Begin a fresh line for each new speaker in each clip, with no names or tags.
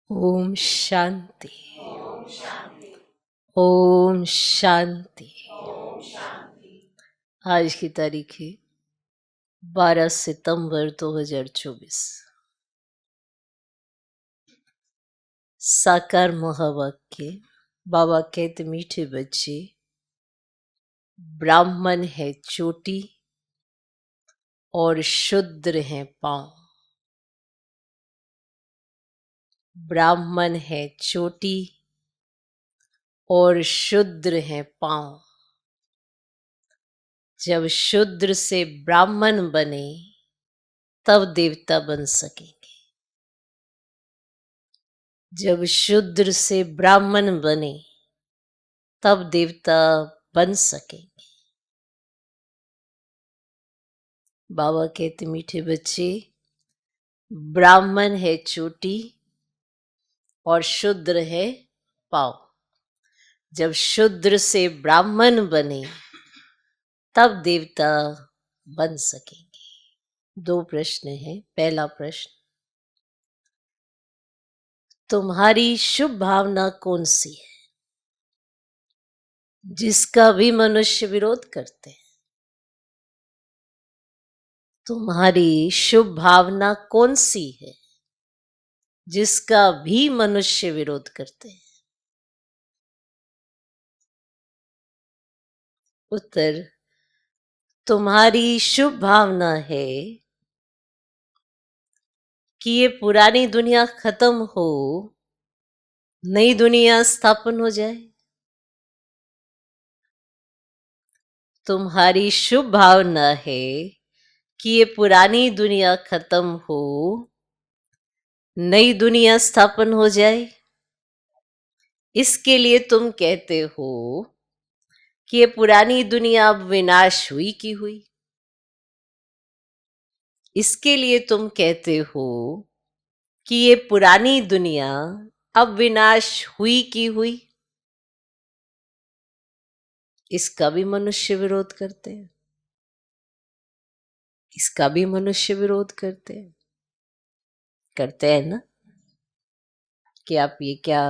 ओम शांति। ओम शांति। आज की तारीख है 12 सितंबर 2024। साकार महावाक्य। बाबा कहते मीठे बच्चे, ब्राह्मण है चोटी और शूद्र है पांव। ब्राह्मण है चोटी और शूद्र है पांव। जब शूद्र से ब्राह्मण बने तब देवता बन सकेंगे। जब शूद्र से ब्राह्मण बने तब देवता बन सकेंगे। बाबा कहते मीठे बच्चे, ब्राह्मण है चोटी और शूद्र है पांव। जब शूद्र से ब्राह्मण बने तब देवता बन सकेंगे। 2 प्रश्न हैं। पहला प्रश्न, तुम्हारी शुभ भावना कौन सी है जिसका भी मनुष्य विरोध करते हैं? तुम्हारी शुभ भावना कौन सी है जिसका भी मनुष्य विरोध करते हैं? उत्तर, तुम्हारी शुभ भावना है कि ये पुरानी दुनिया खत्म हो, नई दुनिया स्थापन हो जाए। तुम्हारी शुभ भावना है कि ये पुरानी दुनिया खत्म हो, नई दुनिया स्थापन हो जाए। इसके लिए तुम कहते हो कि ये पुरानी दुनिया अब विनाश हुई की हुई। इसके लिए तुम कहते हो कि ये पुरानी दुनिया अब विनाश हुई की हुई। इसका भी मनुष्य विरोध करते हैं। इसका भी मनुष्य विरोध करते हैं। करते हैं ना कि आप ये क्या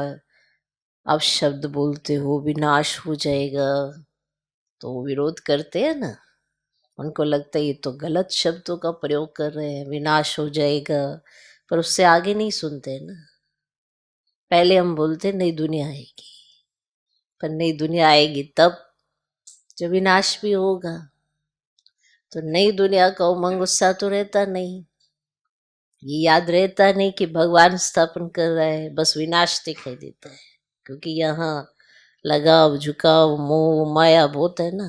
आप शब्द बोलते हो, विनाश हो जाएगा, तो वो विरोध करते हैं ना। उनको लगता है ये तो गलत शब्दों का प्रयोग कर रहे हैं, विनाश हो जाएगा, पर उससे आगे नहीं सुनते ना। पहले हम बोलते नई दुनिया आएगी, पर नई दुनिया आएगी तब जब विनाश भी होगा। तो नई दुनिया का उमंग उत्साह तो रहता नहीं। ये याद रहता नहीं कि भगवान स्थापन कर रहा है, बस विनाश दिखाई देता है। क्योंकि यहाँ लगाव, झुकाव, मोह, माया बहुत है ना,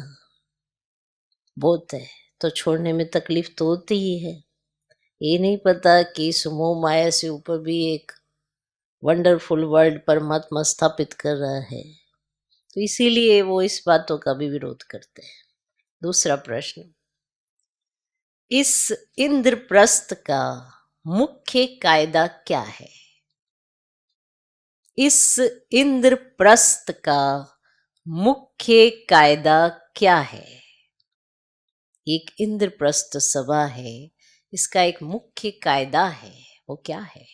बहुत है। तो छोड़ने में तकलीफ तो होती ही है। ये नहीं पता कि इस मोह माया से ऊपर भी एक वंडरफुल वर्ल्ड परमात्मा स्थापित कर रहा है। तो इसीलिए वो इस बातों का भी विरोध करते हैं। दूसरा प्रश्न, इस इंद्रप्रस्थ का मुख्य कायदा क्या है? इस इंद्रप्रस्थ का मुख्य कायदा क्या है? एक इंद्रप्रस्थ सभा है, इसका एक मुख्य कायदा है, वो क्या है?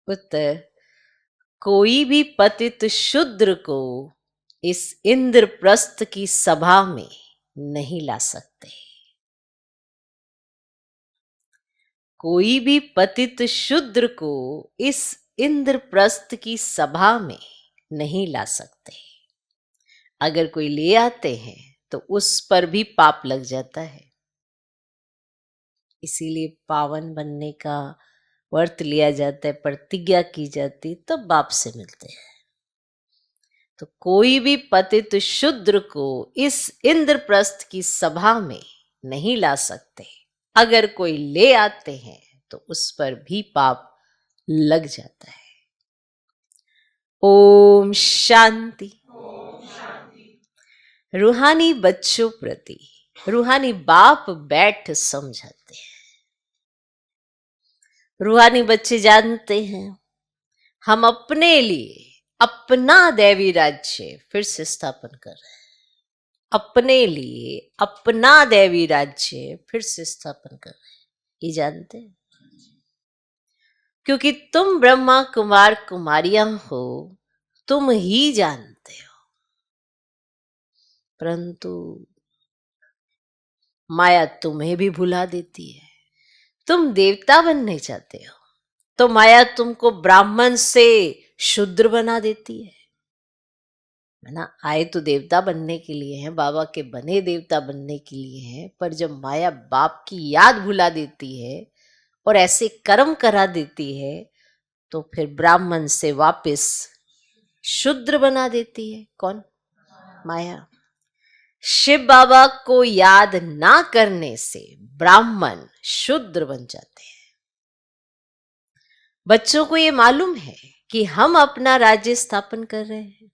उत्तर, कोई भी पतित शूद्र को इस इंद्रप्रस्थ की सभा में नहीं ला सकते। कोई भी पतित शूद्र को इस इंद्रप्रस्थ की सभा में नहीं ला सकते। अगर कोई ले आते हैं तो उस पर भी पाप लग जाता है। इसीलिए पावन बनने का व्रत लिया जाता है, प्रतिज्ञा की जाती है, तब बाप से मिलते हैं। तो कोई भी पतित शूद्र को इस इंद्रप्रस्थ की सभा में नहीं ला सकते। अगर कोई ले आते हैं तो उस पर भी पाप लग जाता है। ओम शांति। रूहानी बच्चों प्रति रूहानी बाप बैठ समझाते हैं। रूहानी बच्चे जानते हैं हम अपने लिए अपना दैवी राज्य फिर से स्थापन कर रहे हैं। अपने लिए अपना दैवी राज्य फिर से स्थापन कर रहे हैं, ये जानते हैं। क्योंकि तुम ब्रह्मा कुमार कुमारियां हो, तुम ही जानते हो। परंतु माया तुम्हें भी भुला देती है। तुम देवता बनने चाहते हो तो माया तुमको ब्राह्मण से शूद्र बना देती है ना। आए तो देवता बनने के लिए हैं, बाबा के बने देवता बनने के लिए हैं, पर जब माया बाप की याद भुला देती है और ऐसे कर्म करा देती है तो फिर ब्राह्मण से वापस शूद्र बना देती है। कौन? माया। शिव बाबा को याद ना करने से ब्राह्मण शूद्र बन जाते हैं। बच्चों को ये मालूम है कि हम अपना राज्य स्थापन कर रहे हैं।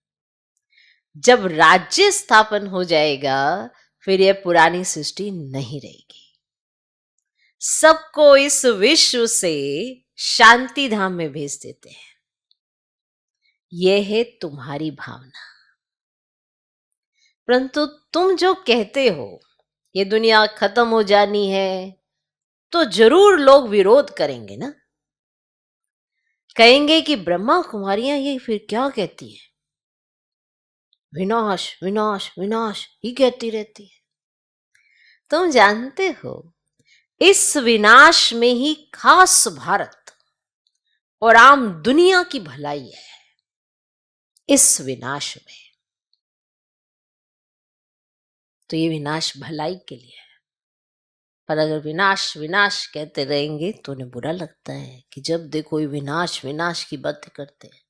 जब राज्य स्थापन हो जाएगा फिर ये पुरानी सृष्टि नहीं रहेगी। सबको इस विश्व से शांति धाम में भेज देते हैं। यह है तुम्हारी भावना। परंतु तुम जो कहते हो ये दुनिया खत्म हो जानी है, तो जरूर लोग विरोध करेंगे ना। कहेंगे कि ब्रह्मा कुमारियां ये फिर क्या कहती है, विनाश विनाश विनाश ही कहती रहती है। तुम जानते हो इस विनाश में ही खास भारत और आम दुनिया की भलाई है। इस विनाश में तो ये विनाश भलाई के लिए है। पर अगर विनाश विनाश कहते रहेंगे तो उन्हें बुरा लगता है कि जब देखो ये विनाश विनाश की बातें करते हैं।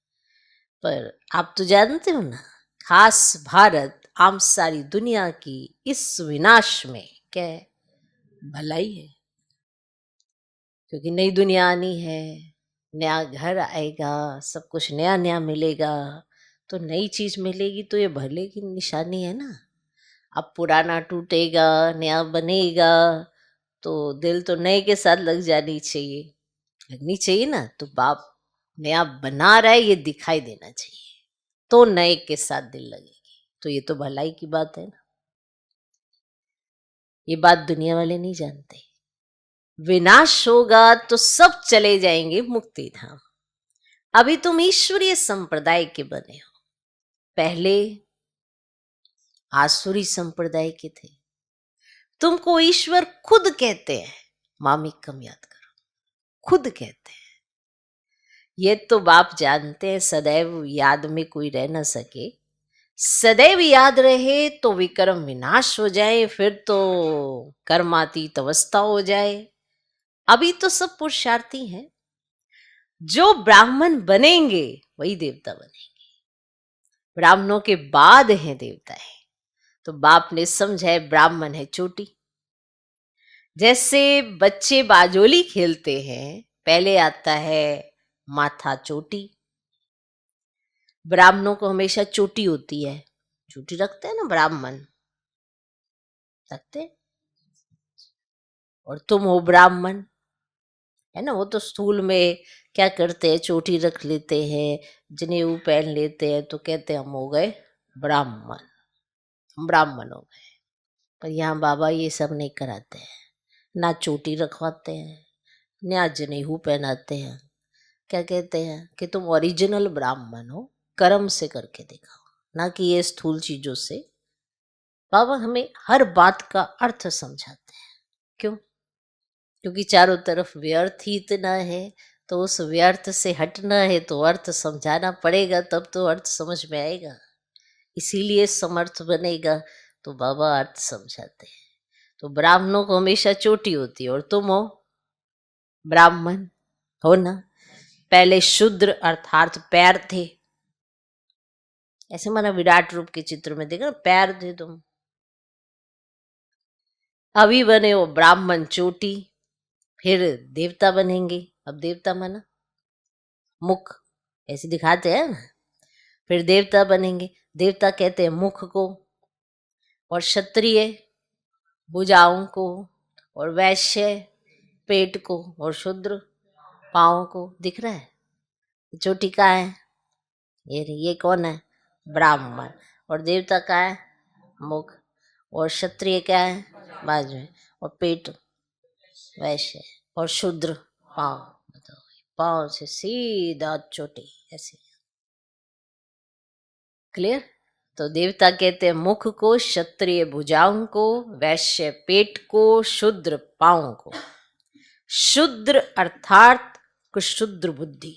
पर आप तो जानते हो ना, खास भारत आम सारी दुनिया की इस विनाश में क्या है? भलाई है। क्योंकि नई दुनिया आनी है, नया घर आएगा, सब कुछ नया नया मिलेगा। तो नई चीज मिलेगी तो ये भले की निशानी है ना। अब पुराना टूटेगा, नया बनेगा, तो दिल तो नए के साथ लग जानी चाहिए, लगनी चाहिए ना। तो बाप नया बना रहा है ये दिखाई देना चाहिए, तो नए के साथ दिल लगेगी। तो ये तो भलाई की बात है ना। ये बात दुनिया वाले नहीं जानते। विनाश होगा तो सब चले जाएंगे मुक्ति धाम। अभी तुम ईश्वरीय संप्रदाय के बने हो, पहले आसुरी संप्रदाय के थे। तुमको ईश्वर खुद कहते हैं। मामी कम याद करो, खुद कहते हैं। ये तो बाप जानते हैं सदैव याद में कोई रह न सके। सदैव याद रहे तो विक्रम विनाश हो जाए, फिर तो कर्मातीत अवस्था हो जाए। अभी तो सब पुरुषार्थी हैं। जो ब्राह्मण बनेंगे वही देवता बनेंगे। ब्राह्मणों के बाद हैं देवता है। तो बाप ने समझा है ब्राह्मण है चोटी। जैसे बच्चे बाजोली खेलते हैं, पहले आता है माथा चोटी। ब्राह्मणों को हमेशा चोटी होती है। चोटी रखते हैं ना ब्राह्मण, रखते हैं। और तुम हो ब्राह्मण, है ना। वो तो स्थूल में क्या करते हैं, चोटी रख लेते हैं, जनेऊ पहन लेते हैं, तो कहते हैं हम हो गए ब्राह्मण, हम ब्राह्मण हो गए। पर यहाँ बाबा ये सब नहीं कराते हैं। ना चोटी रखवाते हैं, ना जनेऊ पहनाते हैं। क्या कहते हैं कि तुम ओरिजिनल ब्राह्मण हो, कर्म से करके दिखाओ, ना कि ये स्थूल चीजों से। बाबा हमें हर बात का अर्थ समझाते हैं। क्यों? क्योंकि चारों तरफ व्यर्थ ही इतना है, तो उस व्यर्थ से हटना है तो अर्थ समझाना पड़ेगा, तब तो अर्थ समझ में आएगा। इसीलिए समर्थ बनेगा। तो बाबा अर्थ समझाते हैं। तो ब्राह्मणों को हमेशा चोटी होती है, और तुम हो ब्राह्मण, हो ना। पहले शूद्र अर्थात पैर थे। ऐसे माना विराट रूप के चित्र में देखा, पैर थे तुम। अभी बने हो ब्राह्मण चोटी, फिर देवता बनेंगे। अब देवता माना मुख, ऐसे दिखाते हैं ना। फिर देवता बनेंगे। देवता कहते हैं मुख को, और क्षत्रिय भुजाओं को, और वैश्य पेट को, और शूद्र पाँव को। दिख रहा है चोटी का है। ये कौन है? ब्राह्मण। और देवता का है मुख, और क्षत्रिय क्या है? बाजू में, और पेट वैश्य, और शूद्र पाँव। पांव से सीधा चोटी ऐसे। क्लियर? तो देवता कहते हैं मुख को, क्षत्रिय भुजाओं को, वैश्य पेट को, शूद्र पांव को। शूद्र अर्थात क्षुद्र बुद्धि,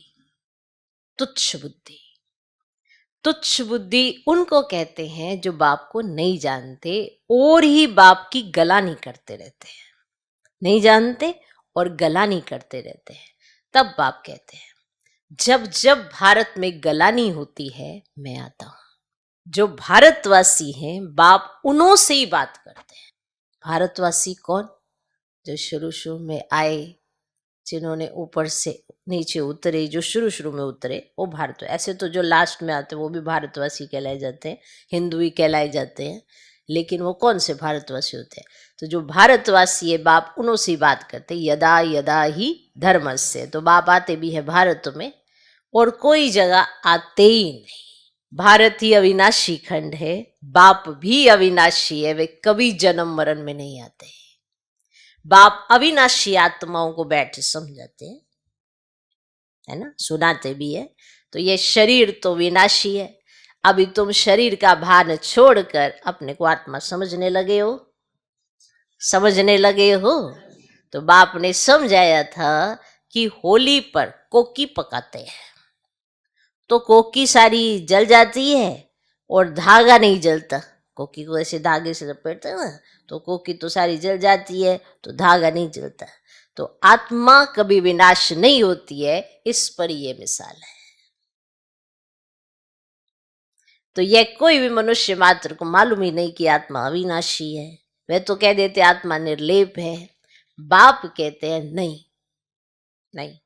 तुच्छ बुद्धि। तुच्छ बुद्धि उनको कहते हैं जो बाप को नहीं जानते और ही बाप की गलानी करते रहते हैं। नहीं जानते और गलानी करते रहते हैं, तब बाप कहते हैं। जब जब भारत में गलानी होती है मैं आता हूं। जो भारतवासी हैं बाप उन्हों से ही बात करते हैं। भारतवासी कौन? जो शुरू शुरू में आए, जिन्होंने ऊपर से नीचे उतरे, जो शुरू शुरू में उतरे वो भारत। ऐसे तो जो लास्ट में आते हैं वो भी भारतवासी कहलाए जाते हैं, हिंदू ही कहलाए जाते हैं, लेकिन वो कौन से भारतवासी होते हैं? तो जो भारतवासी है बाप उन्हों से बात करते, यदा यदा ही धर्मस्य। तो बाप आते भी है भारत में और कोई जगह आते ही नहीं। भारत ही अविनाशी खंड है, बाप भी अविनाशी है, वे कभी जन्म मरण में नहीं आते। बाप अविनाशी आत्माओं को बैठ समझाते हैं, है ना, सुनाते भी है। तो ये शरीर तो विनाशी है, अभी तुम शरीर का भान छोड़कर अपने को आत्मा समझने लगे हो, समझने लगे हो। तो बाप ने समझाया था कि होली पर कोकी पकाते हैं तो कोकी सारी जल जाती है और धागा नहीं जलता। कोकी को ऐसे धागे से लपेटते हैं ना, तो कोकी तो सारी जल जाती है तो धागा नहीं जलता। तो आत्मा कभी विनाश नहीं होती है, इस पर ये मिसाल है। तो यह कोई भी मनुष्य मात्र को मालूम ही नहीं कि आत्मा अविनाशी है। वे तो कह देते आत्मा निर्लेप है। बाप कहते हैं नहीं नहीं,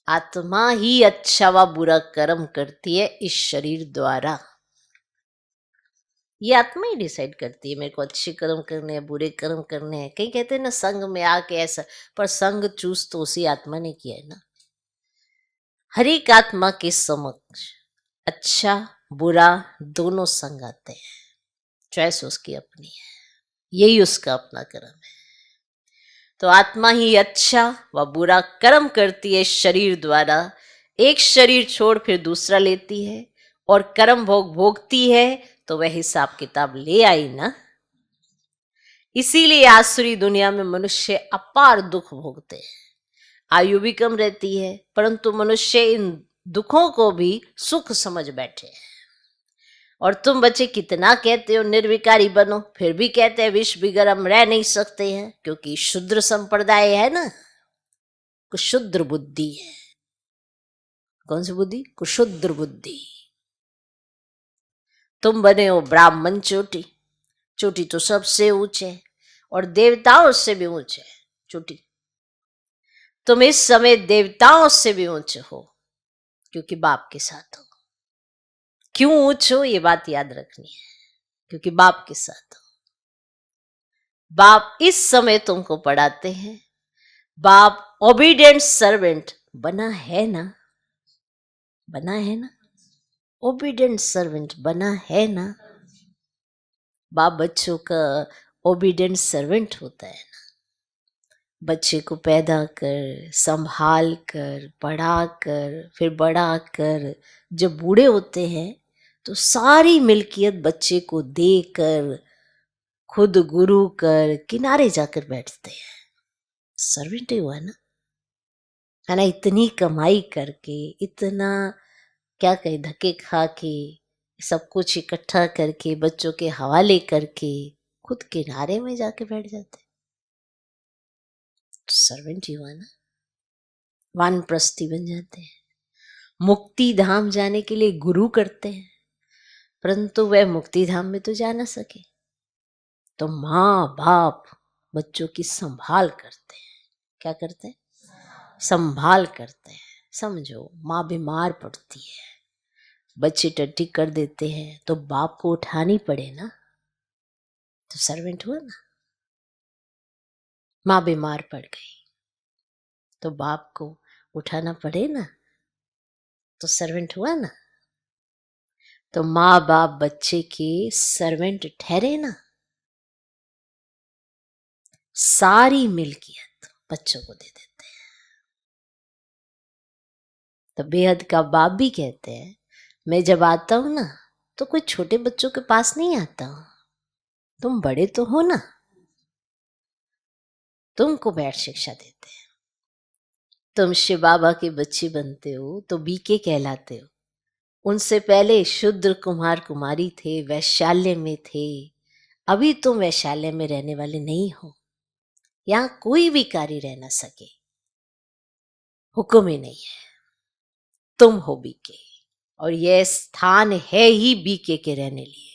आत्मा ही अच्छा व बुरा कर्म करती है इस शरीर द्वारा। ये आत्मा ही डिसाइड करती है मेरे को अच्छे कर्म करने हैं, बुरे कर्म करने हैं। कहीं कहते हैं ना संग में आके ऐसा, पर संग चूज तो उसी आत्मा ने किया है ना। हर एक आत्मा के समक्ष अच्छा बुरा दोनों संग आते हैं, चॉइस उसकी अपनी है, यही उसका अपना कर्म है। तो आत्मा ही अच्छा व बुरा कर्म करती है शरीर द्वारा। एक शरीर छोड़ फिर दूसरा लेती है और कर्म भोग भोगती है, तो वह हिसाब किताब ले आई ना। इसीलिए आसुरी दुनिया में मनुष्य अपार दुख भोगते हैं। आयु भी कम रहती है, परंतु मनुष्य इन दुखों को भी सुख समझ बैठे हैं। और तुम बच्चे कितना कहते हो निर्विकारी बनो, फिर भी कहते हैं विष बिगर हम रह नहीं सकते हैं, क्योंकि शूद्र संप्रदाय है ना, कुशुद्र बुद्धि है। कौन सी बुद्धि? कुशुद्र बुद्धि। तुम बने हो ब्राह्मण चोटी, चोटी तो सबसे ऊंचे और देवताओं से भी ऊंचे चोटी। तुम इस समय देवताओं से भी ऊंचे हो क्योंकि बाप के साथ हो। क्यों ऊंचे हो ये बात याद रखनी है, क्योंकि बाप के साथ हो। बाप इस समय तुमको पढ़ाते हैं। बाप ओबीडिएंट सर्वेंट बना है ना, बना है ना, ओबीडिएंट सर्वेंट बना है ना। बाप बच्चों का ओबीडिएंट सर्वेंट होता है ना। बच्चे को पैदा कर, संभाल कर, पढ़ा कर, फिर बड़ा कर, जब बूढ़े होते हैं तो सारी मिल्कियत बच्चे को देकर खुद गुरु कर किनारे जाकर बैठते हैं। सर्वेंट ही हुआ ना, है ना। इतनी कमाई करके, इतना क्या कहे धक्के खा के, सब कुछ इकट्ठा करके, बच्चों के हवाले करके खुद किनारे में जाके बैठ जाते, तो सर्वेंट ही हुआ ना। वानप्रस्थी बन जाते हैं। मुक्ति धाम जाने के लिए गुरु करते हैं, परंतु वह मुक्ति धाम में तो जा ना सके, तो माँ बाप बच्चों की संभाल करते हैं। क्या करते हैं? संभाल करते हैं। समझो, माँ बीमार पड़ती है, बच्चे टट्टी कर देते हैं, तो बाप को उठानी पड़े ना, तो सर्वेंट हुआ ना। माँ बीमार पड़ गई तो बाप को उठाना पड़े ना, तो सर्वेंट हुआ ना। तो माँ बाप बच्चे के सर्वेंट ठहरे ना। सारी मिल्कियत बच्चों को दे देते हैं। तो बेहद का बाप भी कहते हैं, मैं जब आता हूं ना तो कोई छोटे बच्चों के पास नहीं आता हूं, तुम बड़े तो हो ना, तुमको बैठ शिक्षा देते हैं। तुम शिव बाबा के बच्चे बनते हो तो बीके कहलाते हो। उनसे पहले शूद्र कुमार कुमारी थे, वैश्याल्य में थे। अभी तुम वैश्याल्य में रहने वाले नहीं हो, यहां कोई भी कार्य रह ना सके, हुक्म ही नहीं है, तुम हो बीके, और यह स्थान है ही बीके के रहने लिए।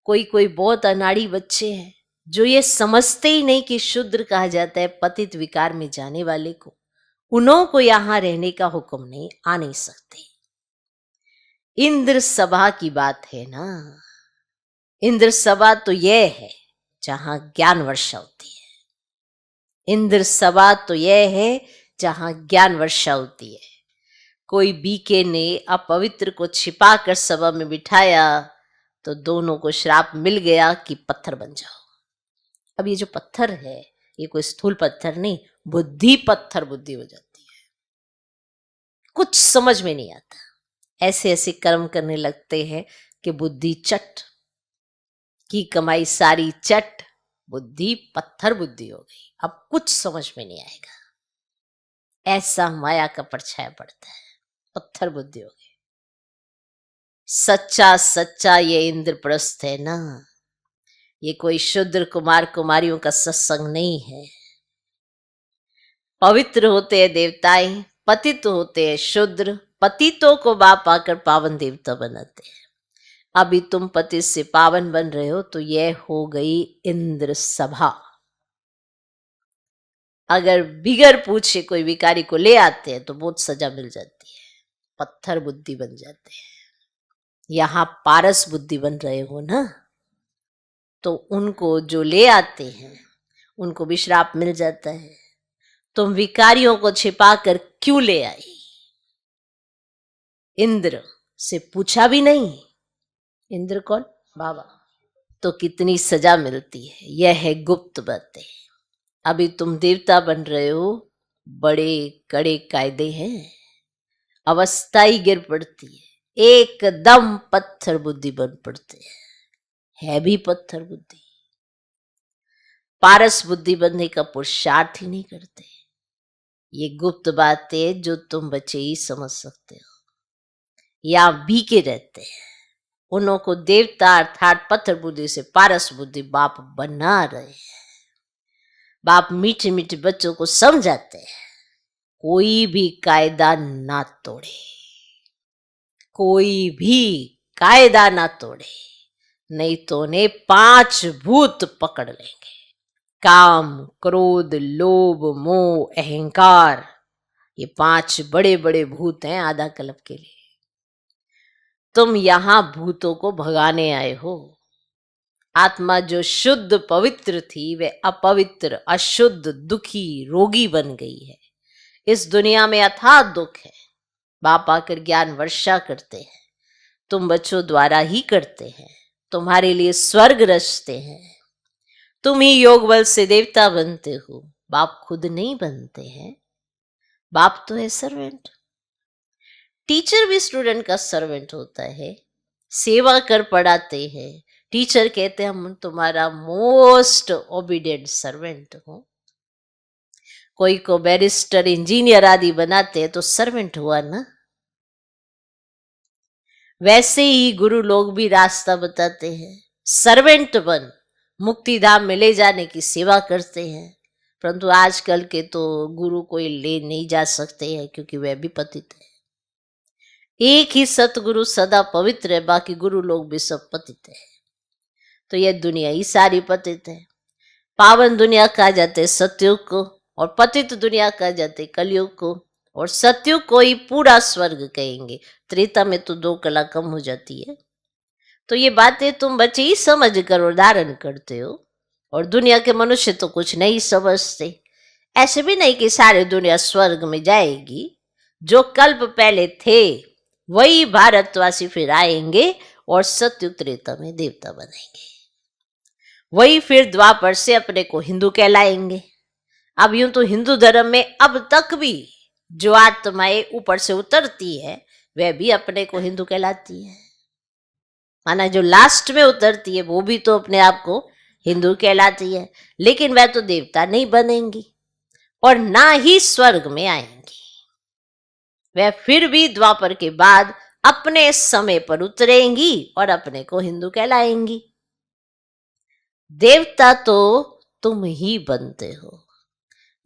कोई कोई बहुत अनाड़ी बच्चे हैं जो ये समझते ही नहीं कि शूद्र कहा जाता है पतित विकार में जाने वाले को, उन्हों को यहां रहने का हुक्म नहीं, आ नहीं सकते। इंद्र सभा की बात है ना, इंद्र सभा तो यह है जहां ज्ञान वर्षा होती है। इंद्र सभा तो यह है जहां ज्ञान वर्षा होती है। कोई बीके ने अपवित्र को छिपा कर सभा में बिठाया तो दोनों को श्राप मिल गया कि पत्थर बन जाओ। अब ये जो पत्थर है ये कोई स्थूल पत्थर नहीं, बुद्धि पत्थर बुद्धि हो जाती है, कुछ समझ में नहीं आता, ऐसे ऐसे कर्म करने लगते हैं कि बुद्धि चट की कमाई सारी चट, बुद्धि पत्थर बुद्धि हो गई, अब कुछ समझ में नहीं आएगा, ऐसा माया का परछाया पड़ता है, पत्थर बुद्धि हो गई। सच्चा सच्चा ये इंद्रप्रस्थ है ना, ये कोई शूद्र कुमार कुमारियों का सत्संग नहीं है। पवित्र होते हैं देवताएं, पतित होते हैं शूद्र, पतितों को बाप आकर पावन देवता बनाते हैं। अभी तुम पतित से पावन बन रहे हो तो यह हो गई इंद्र सभा। अगर बिगर पूछे कोई विकारी को ले आते हैं तो बहुत सजा मिल जाती है, पत्थर बुद्धि बन जाते हैं। यहां पारस बुद्धि बन रहे हो ना, तो उनको जो ले आते हैं उनको भी श्राप मिल जाता है। तुम विकारियों को छिपा कर क्यों ले आई, इंद्र से पूछा भी नहीं, इंद्र कौन, बाबा, तो कितनी सजा मिलती है। यह है गुप्त बातें। अभी तुम देवता बन रहे हो, बड़े कड़े कायदे हैं, अवस्था ही गिर पड़ती है, एकदम पत्थर बुद्धि बन पड़ते हैं, है भी पत्थर बुद्धि। पारस बुद्धि बनने का पुरुषार्थ ही नहीं करते। ये गुप्त बातें जो तुम बच्चे ही समझ सकते हो, या बीके रहते हैं, उन्हों को देवता अर्थात पत्थर बुद्धि से पारस बुद्धि बाप बना रहे हैं। बाप मीठे मीठे बच्चों को समझाते हैं, कोई भी कायदा ना तोड़े, कोई भी कायदा ना तोड़े, नहीं तो उन्हें 5 भूत पकड़ लेंगे। काम, क्रोध, लोभ, मोह, अहंकार, ये 5 बड़े बड़े भूत हैं आधा कल्प के लिए। तुम यहां भूतों को भगाने आए हो। आत्मा जो शुद्ध पवित्र थी वे अपवित्र, अशुद्ध, दुखी, रोगी बन गई है। इस दुनिया में अथाह दुख है। बाप आकर ज्ञान वर्षा करते हैं, तुम बच्चों द्वारा ही करते हैं, तुम्हारे लिए स्वर्ग रचते हैं, तुम ही योग बल से देवता बनते हो, बाप खुद नहीं बनते हैं। बाप तो है सर्वेंट। टीचर भी स्टूडेंट का सर्वेंट होता है, सेवा कर पढ़ाते हैं। टीचर कहते हैं हम तुम्हारा मोस्ट ओबीडियंट सर्वेंट हो। कोई को बैरिस्टर, इंजीनियर आदि बनाते हैं तो सर्वेंट हुआ ना। वैसे ही गुरु लोग भी रास्ता बताते हैं, सर्वेंट बन मुक्ति धाम में ले जाने की सेवा करते हैं। परंतु आजकल के तो गुरु कोई ले नहीं जा सकते हैं क्योंकि वह भी पतित है। एक ही सतगुरु सदा पवित्र है, बाकी गुरु लोग भी सब पतित है। तो यह दुनिया ही सारी पतित है। पावन दुनिया कहा जाते सतयुग को, और पतित दुनिया कहा जाते कलयुग को, और सतयुग को ही पूरा स्वर्ग कहेंगे। त्रेता में तो 2 कला कम हो जाती है। तो ये बातें तुम बच्चे ही समझ कर उदाहरण करते हो, और दुनिया के मनुष्य तो कुछ नहीं समझते। ऐसे भी नहीं कि सारी दुनिया स्वर्ग में जाएगी। जो कल्प पहले थे वही भारतवासी फिर आएंगे और सतयुग त्रेता में देवता बनेंगे। वही फिर द्वापर से अपने को हिंदू कहलाएंगे। अब यूं तो हिंदू धर्म में अब तक भी जो आत्माएं ऊपर से उतरती है वह भी अपने को हिंदू कहलाती है। माना जो लास्ट में उतरती है वो भी तो अपने आप को हिंदू कहलाती है, लेकिन वह तो देवता नहीं बनेंगी और ना ही स्वर्ग में आएंगी। वह फिर भी द्वापर के बाद अपने समय पर उतरेंगी और अपने को हिंदू कहलाएंगी। देवता तो तुम ही बनते हो,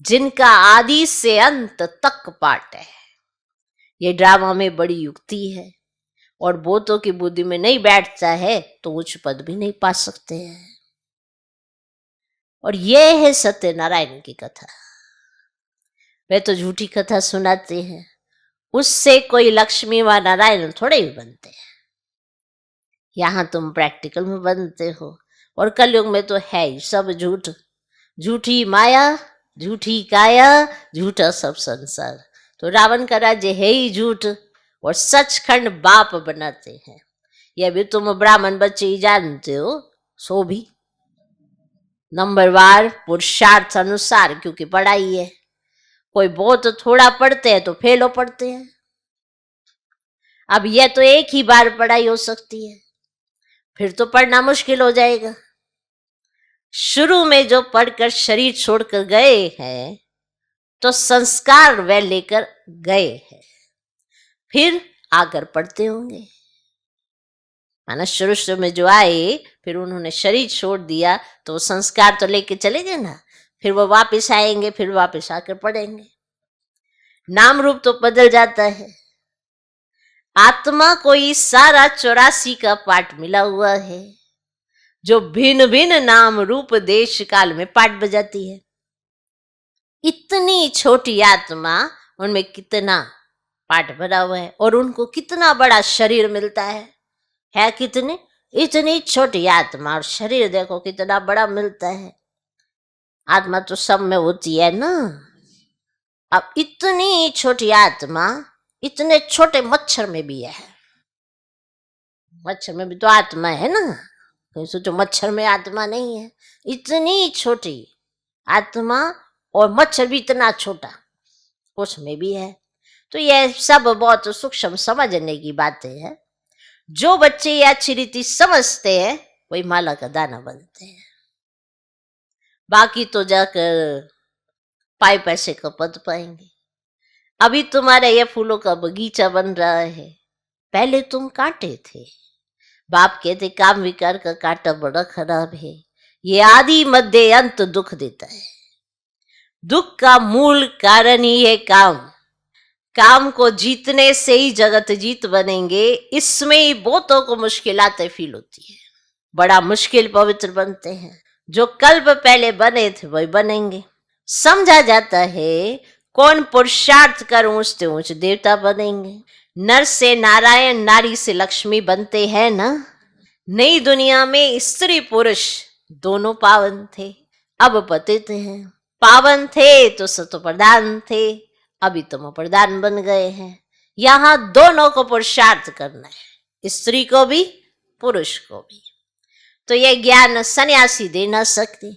जिनका आदि से अंत तक पाठ है। ये ड्रामा में बड़ी युक्ति है और बोतों की बुद्धि में नहीं बैठता है तो उच्च पद भी नहीं पा सकते हैं। और यह है सत्यनारायण की कथा। वे तो झूठी कथा सुनाते हैं, उससे कोई लक्ष्मी व नारायण थोड़े ही बनते हैं। यहां तुम प्रैक्टिकल में बनते हो और कलयुग में तो है ही सब झूठ। झूठी माया, झूठी काया, झूठा सब संसार। तो रावण का राज्य है ही झूठ और सचखंड बाप बनाते हैं। यह भी तुम ब्राह्मण बच्चे ही जानते हो, सो भी नंबरवार पुरुषार्थ अनुसार, क्योंकि पढ़ाई है। कोई बहुत थोड़ा पढ़ते हैं तो फेल हो पढ़ते हैं। अब यह तो एक ही बार पढ़ाई हो सकती है, फिर तो पढ़ना मुश्किल हो जाएगा। शुरू में जो पढ़कर शरीर छोड़कर गए हैं तो संस्कार वे लेकर गए हैं, फिर आकर पढ़ते होंगे। माना शुरू में जो आए फिर उन्होंने शरीर छोड़ दिया तो संस्कार तो लेके चले गए ना, फिर वो वापस आएंगे, फिर वापस आकर पढ़ेंगे। नाम रूप तो बदल जाता है। आत्मा को ही सारा 84 का पाठ मिला हुआ है, जो भिन्न भिन्न नाम रूप देश काल में पाठ बजाती है। इतनी छोटी आत्मा, उनमें कितना पाठ भरा हुआ है और उनको कितना बड़ा शरीर मिलता है कितने, इतनी छोटी आत्मा और शरीर देखो कितना बड़ा मिलता है। आत्मा तो सब में होती है ना। अब इतनी छोटी आत्मा इतने छोटे मच्छर में भी है। मच्छर में भी तो आत्मा है ना, कहीं सोचो मच्छर में आत्मा नहीं है। इतनी छोटी आत्मा और मच्छर भी इतना छोटा, उसमें भी है। तो यह सब बहुत सूक्ष्म समझने की बातें हैं। जो बच्चे ये अच्छी रीति समझते हैं वही माला का दाना बनते हैं। बाकी तो जाकर पाए पैसे का पद पाएंगे। अभी तुम्हारा ये फूलों का बगीचा बन रहा है, पहले तुम कांटे थे। बाप कहते काम विकार का कांटा बड़ा खराब है, ये आदि मध्य अंत दुख देता है। दुख का मूल कारण ही है काम। काम को जीतने से ही जगत जीत बनेंगे। इसमें ही बहुतों को मुश्किलातें फील होती है, बड़ा मुश्किल पवित्र बनते हैं। जो कल्प पहले बने थे वही बनेंगे। समझा जाता है कौन पुरुषार्थ कर ऊंचते ऊंच देवता बनेंगे। नर से नारायण, नारी से लक्ष्मी बनते हैं ना। नई दुनिया में स्त्री पुरुष दोनों पावन थे, अब पतित हैं। पावन थे तो सतो प्रधान थे, अभी तुम प्रधान बन गए हैं। यहां दोनों को पुरुषार्थ करना है, स्त्री को भी पुरुष को भी। तो यह ज्ञान सन्यासी दे ना सकते,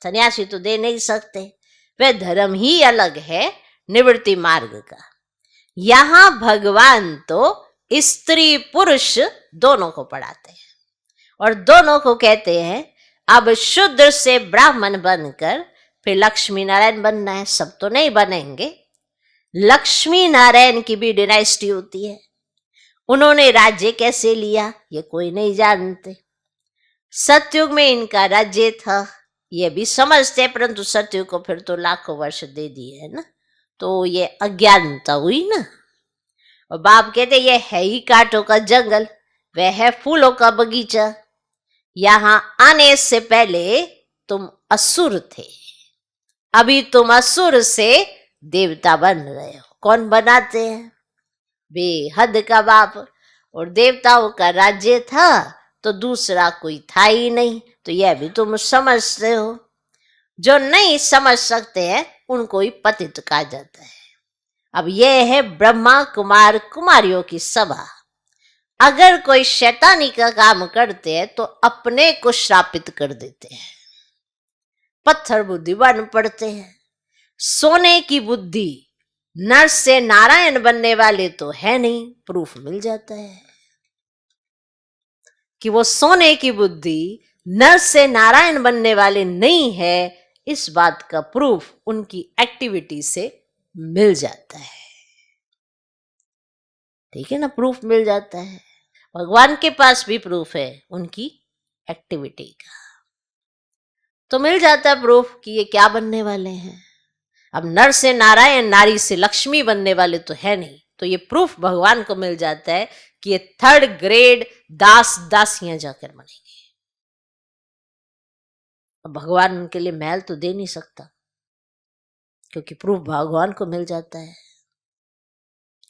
सन्यासी तो दे नहीं सकते। वह धर्म ही अलग है निवृत्ति मार्ग का। यहां भगवान तो स्त्री पुरुष दोनों को पढ़ाते हैं और दोनों को कहते हैं अब शूद्र से ब्राह्मण बनकर फिर लक्ष्मी नारायण बनना है। सब तो नहीं बनेंगे। लक्ष्मी नारायण की भी डायनेस्टी होती है। उन्होंने राज्य कैसे लिया ये कोई नहीं जानते। सतयुग में इनका राज्य था ये भी समझते, परंतु सतयुग को फिर तो लाखों वर्ष दे दिए है ना, तो ये अज्ञानता हुई ना। और बाप कहते ये है ही कांटों का जंगल, वह है फूलों का बगीचा। यहां आने से पहले तुम असुर थे, अभी तुम असुर से देवता बन रहे हो। कौन बनाते हैं? बेहद का बाप। और देवताओं का राज्य था तो दूसरा कोई था ही नहीं, तो यह भी तुम समझते हो। जो नहीं समझ सकते हैं उनको ही पतित कहा जाता है। अब यह है ब्रह्मा कुमार कुमारियों की सभा। अगर कोई शैतानी का काम करते हैं तो अपने को श्रापित कर देते हैं, पत्थर बुद्धि बन पड़ते हैं। सोने की बुद्धि नर से नारायण बनने वाले तो है नहीं, प्रूफ मिल जाता है कि वो सोने की बुद्धि नर से नारायण बनने वाले नहीं है। इस बात का प्रूफ उनकी एक्टिविटी से मिल जाता है। ठीक है ना, प्रूफ मिल जाता है। भगवान के पास भी प्रूफ है उनकी एक्टिविटी का, तो मिल जाता है प्रूफ कि ये क्या बनने वाले हैं। अब नर से नारायण, नारी से लक्ष्मी बनने वाले तो है नहीं, तो ये प्रूफ भगवान को मिल जाता है कि ये थर्ड ग्रेड दास दासियां जाकर बनेंगे। अब भगवान उनके लिए महल तो दे नहीं सकता, क्योंकि प्रूफ भगवान को मिल जाता है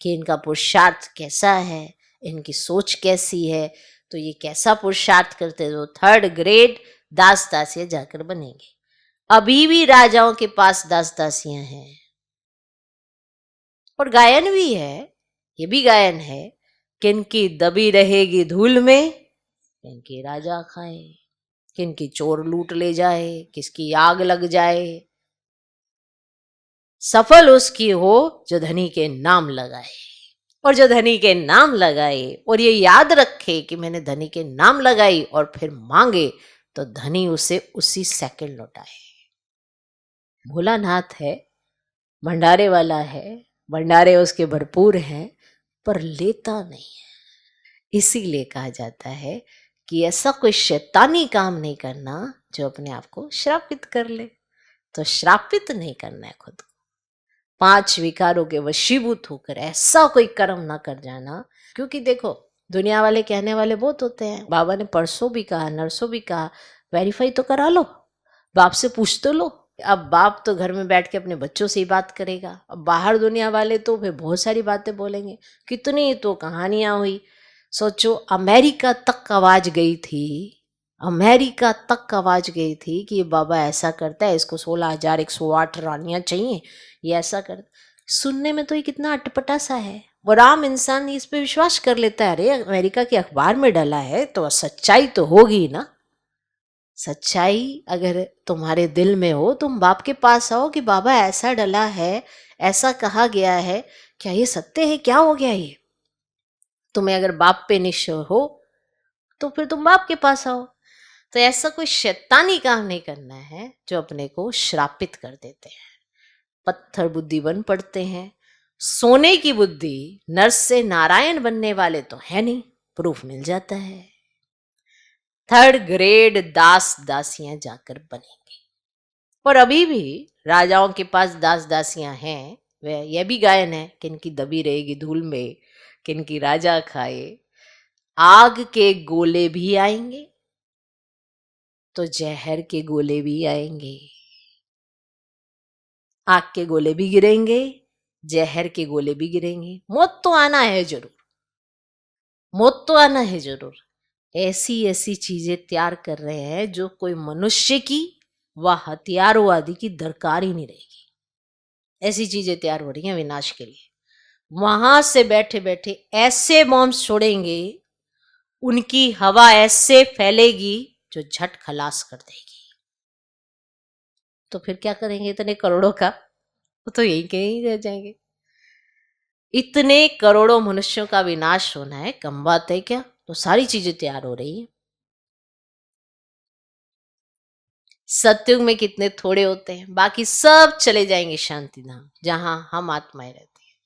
कि इनका पुरुषार्थ कैसा है, इनकी सोच कैसी है। तो ये कैसा पुरुषार्थ करते तो थर्ड ग्रेड दास दासियां जाकर बनेंगे। अभी भी राजाओं के पास दास दासियां हैं, और गायन भी है, ये भी गायन है, किनकी दबी रहेगी धूल में, किनकी राजा खाए, किनकी चोर लूट ले जाए, किसकी आग लग जाए, सफल उसकी हो जो धनी के नाम लगाए। और जो धनी के नाम लगाए और ये याद रखे कि मैंने धनी के नाम लगाई और फिर मांगे, तो धनी उसे उसी सेकंड लौटाए। भोलानाथ है, भंडारे वाला है, भंडारे उसके भरपूर हैं, पर लेता नहीं है। इसीलिए कहा जाता है कि ऐसा कोई शैतानी काम नहीं करना जो अपने आप को श्रापित कर ले। तो श्रापित नहीं करना है खुद को, 5 विकारों के वशीभूत होकर ऐसा कोई कर्म ना कर जाना। क्योंकि देखो, दुनिया वाले कहने वाले बहुत होते हैं। बाबा ने परसों भी कहा, नरसों भी कहा, वेरीफाई तो करा लो, बाप से पूछ तो लो। अब बाप तो घर में बैठ के अपने बच्चों से ही बात करेगा, अब बाहर दुनिया वाले तो फिर बहुत सारी बातें बोलेंगे। कितनी तो कहानियां हुई। सोचो, अमेरिका तक आवाज गई थी, अमेरिका तक आवाज गई थी कि ये बाबा ऐसा करता है, इसको 16,108 रानियां चाहिए, ये ऐसा कर। सुनने में तो ये कितना अटपटा सा है, वो राम इंसान इस पे विश्वास कर लेता है। अरे अमेरिका के अखबार में डला है तो सच्चाई तो होगी ना। सच्चाई अगर तुम्हारे दिल में हो, तुम बाप के पास आओ कि बाबा ऐसा डला है, ऐसा कहा गया है, क्या ये सत्य है, क्या हो गया ये। तुम्हें अगर बाप पे निश्चय हो तो फिर तुम बाप के पास आओ। तो ऐसा कोई शैतानी काम नहीं करना है जो अपने को श्रापित कर देते हैं। पत्थर बुद्धि बन पड़ते हैं। सोने की बुद्धि नर से नारायण बनने वाले तो है नहीं, प्रूफ मिल जाता है। थर्ड ग्रेड दास दासियां जाकर बनेंगे। और अभी भी राजाओं के पास दास दासियां हैं। वह यह भी गायन है, किनकी दबी रहेगी धूल में, किनकी राजा खाए। आग के गोले भी आएंगे तो जहर के गोले भी आएंगे। आग के गोले भी गिरेंगे, जहर के गोले भी गिरेंगे। मौत तो आना है जरूर, मौत तो आना है जरूर। ऐसी ऐसी चीजें तैयार कर रहे हैं जो कोई मनुष्य की व हथियारों आदि की दरकार ही नहीं रहेगी। ऐसी चीजें तैयार हो रही हैं विनाश के लिए। वहां से बैठे बैठे ऐसे बॉम्ब छोड़ेंगे, उनकी हवा ऐसे फैलेगी जो झट खलास कर देगी। तो फिर क्या करेंगे इतने करोड़ों का, वो तो यही कहीं रह जाएंगे। इतने करोड़ों मनुष्यों का विनाश होना है, कम बात है क्या। तो सारी चीजें तैयार हो रही हैं। सतयुग में कितने थोड़े होते हैं, बाकी सब चले जाएंगे शांति धाम, जहां हम आत्माएं रहती हैं।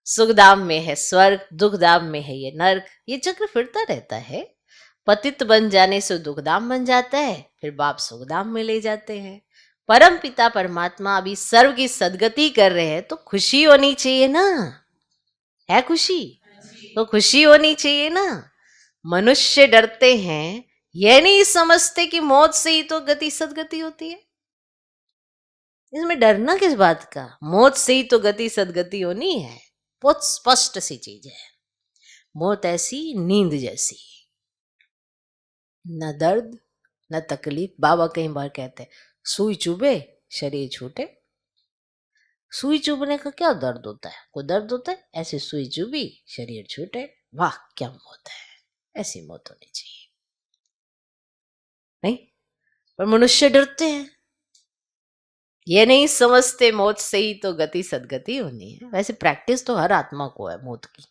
सुखधाम में है स्वर्ग, दुखधाम में है ये नर्क। ये चक्र फिरता रहता है। पतित बन जाने से दुखधाम बन जाता है, फिर बाप सुखधाम में ले जाते हैं। परम पिता परमात्मा अभी सर्व की सदगति कर रहे हैं, तो खुशी होनी चाहिए ना। है खुशी, तो खुशी होनी चाहिए ना। मनुष्य डरते हैं, यह नहीं समझते कि मौत से ही तो गति सदगति होती है। इसमें डरना किस बात का, मौत से ही तो गति सदगति होनी है। बहुत स्पष्ट सी चीज है। मौत ऐसी नींद जैसी, न दर्द न तकलीफ। बाबा कई बार कहते हैं, सुई चुभे शरीर छूटे। सुई चुभने का क्या दर्द होता है, कोई दर्द होता है। ऐसे सुई चुभी शरीर छूटे, वाह क्या मौत है। ऐसी मौत होनी चाहिए। नहीं, पर मनुष्य डरते हैं। ये नहीं समझते मौत से ही तो गति सदगति होनी है। वैसे प्रैक्टिस तो हर आत्मा को है मौत की।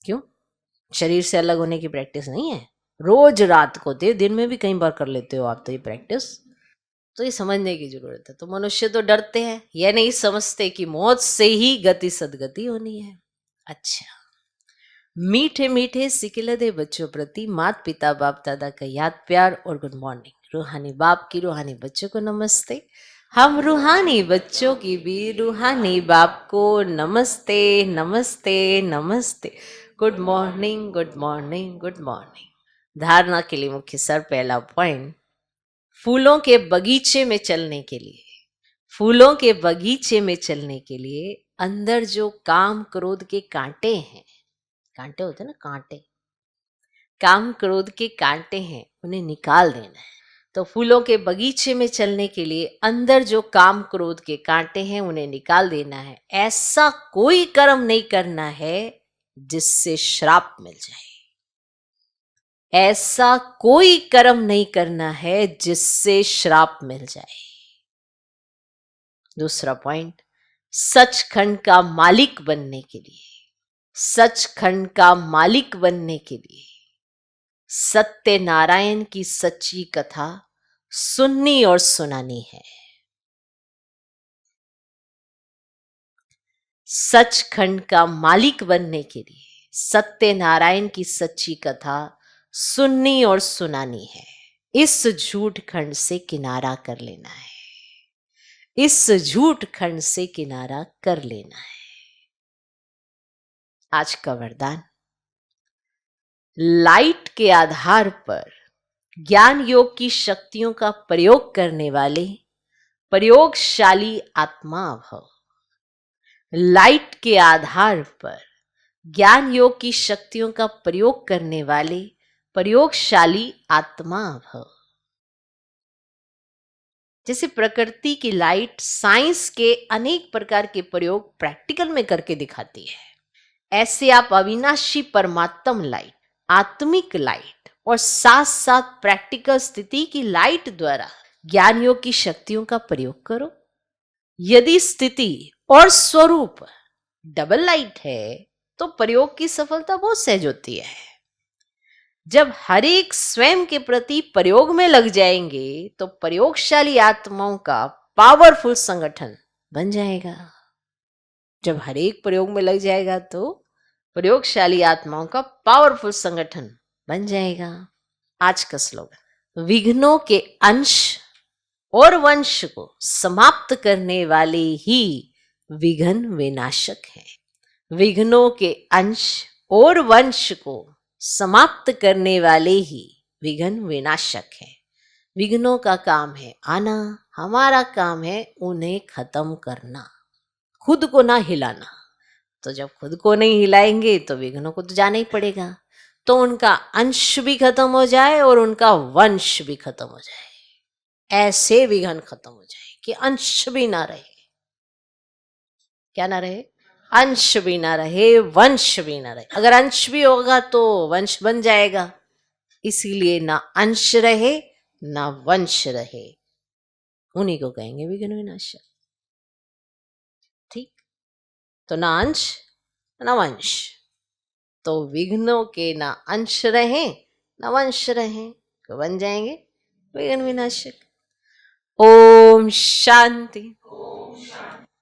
क्यों? शरीर से अलग होने की प्रैक्टिस नहीं है? रोज रात को दिन में भी कई बार कर लेते हो आप तो ये प्रैक्टिस। तो ये समझने की जरूरत है। तो मनुष्य तो डरते हैं, यह नहीं समझते कि मौत से ही गति सदगति होनी है। अच्छा, मीठे मीठे सिकिलदे बच्चों प्रति मात पिता बाप दादा का याद प्यार और गुड मॉर्निंग। रूहानी बाप की रूहानी बच्चों को नमस्ते। हम रूहानी बच्चों की भी रूहानी बाप को नमस्ते नमस्ते नमस्ते। Good morning good morning good morning. धारणा के लिए मुख्य सर पहला पॉइंट, फूलों के बगीचे में चलने के लिए, फूलों के बगीचे में चलने के लिए अंदर जो काम क्रोध के कांटे हैं, कांटे होते हैं ना, कांटे, काम क्रोध के कांटे हैं, उन्हें निकाल देना है। तो फूलों के बगीचे में चलने के लिए अंदर जो काम क्रोध के कांटे हैं उन्हें निकाल देना है। ऐसा कोई कर्म नहीं करना है जिससे श्राप मिल जाए। ऐसा कोई कर्म नहीं करना है जिससे श्राप मिल जाए। दूसरा पॉइंट, सचखंड का मालिक बनने के लिए, सचखंड का मालिक बनने के लिए सत्य नारायण की सच्ची कथा सुननी और सुनानी है। सचखंड का मालिक बनने के लिए सत्य नारायण की सच्ची कथा सुननी और सुनानी है। इस झूठ खंड से किनारा कर लेना है, इस झूठ खंड से किनारा कर लेना है। आज का वरदान, लाइट के आधार पर ज्ञान योग की शक्तियों का प्रयोग करने वाले प्रयोगशाली आत्मा भव। लाइट के आधार पर ज्ञान योग की शक्तियों का प्रयोग करने वाले प्रयोगशाली आत्मा भव। जैसे प्रकृति की लाइट साइंस के अनेक प्रकार के प्रयोग प्रैक्टिकल में करके दिखाती है, ऐसे आप अविनाशी परमात्म लाइट, आत्मिक लाइट और साथ साथ प्रैक्टिकल स्थिति की लाइट द्वारा ज्ञान योग की शक्तियों का प्रयोग करो। यदि स्थिति और स्वरूप डबल लाइट है तो प्रयोग की सफलता बहुत सहज होती है। जब हर एक स्वयं के प्रति प्रयोग में लग जाएंगे तो प्रयोगशाली आत्माओं का पावरफुल संगठन बन जाएगा। जब हर एक प्रयोग में लग जाएगा तो प्रयोगशाली आत्माओं का पावरफुल संगठन बन जाएगा। आज का स्लोगन, विघ्नों के अंश और वंश को समाप्त करने वाले ही विघ्न विनाशक हैं। विघ्नों के अंश और वंश को समाप्त करने वाले ही विघ्न विनाशक हैं। विघ्नों का काम है आना, हमारा काम है उन्हें खत्म करना, खुद को ना हिलाना। तो जब खुद को नहीं हिलाएंगे तो विघ्नों को तो जाना ही पड़ेगा। तो उनका अंश भी खत्म हो जाए और उनका वंश भी खत्म हो जाए। ऐसे विघ्न खत्म हो जाए कि अंश भी ना रहे। क्या ना रहे? अंश भी ना रहे, वंश भी ना रहे। अगर अंश भी होगा तो वंश बन जाएगा, इसीलिए ना अंश रहे ना वंश रहे, उन्हीं को कहेंगे विघ्न विनाशक। ठीक, तो ना अंश ना वंश, तो विघ्नों के ना अंश रहे ना वंश रहे तो बन जाएंगे विघ्न विनाशक। ओम शांति।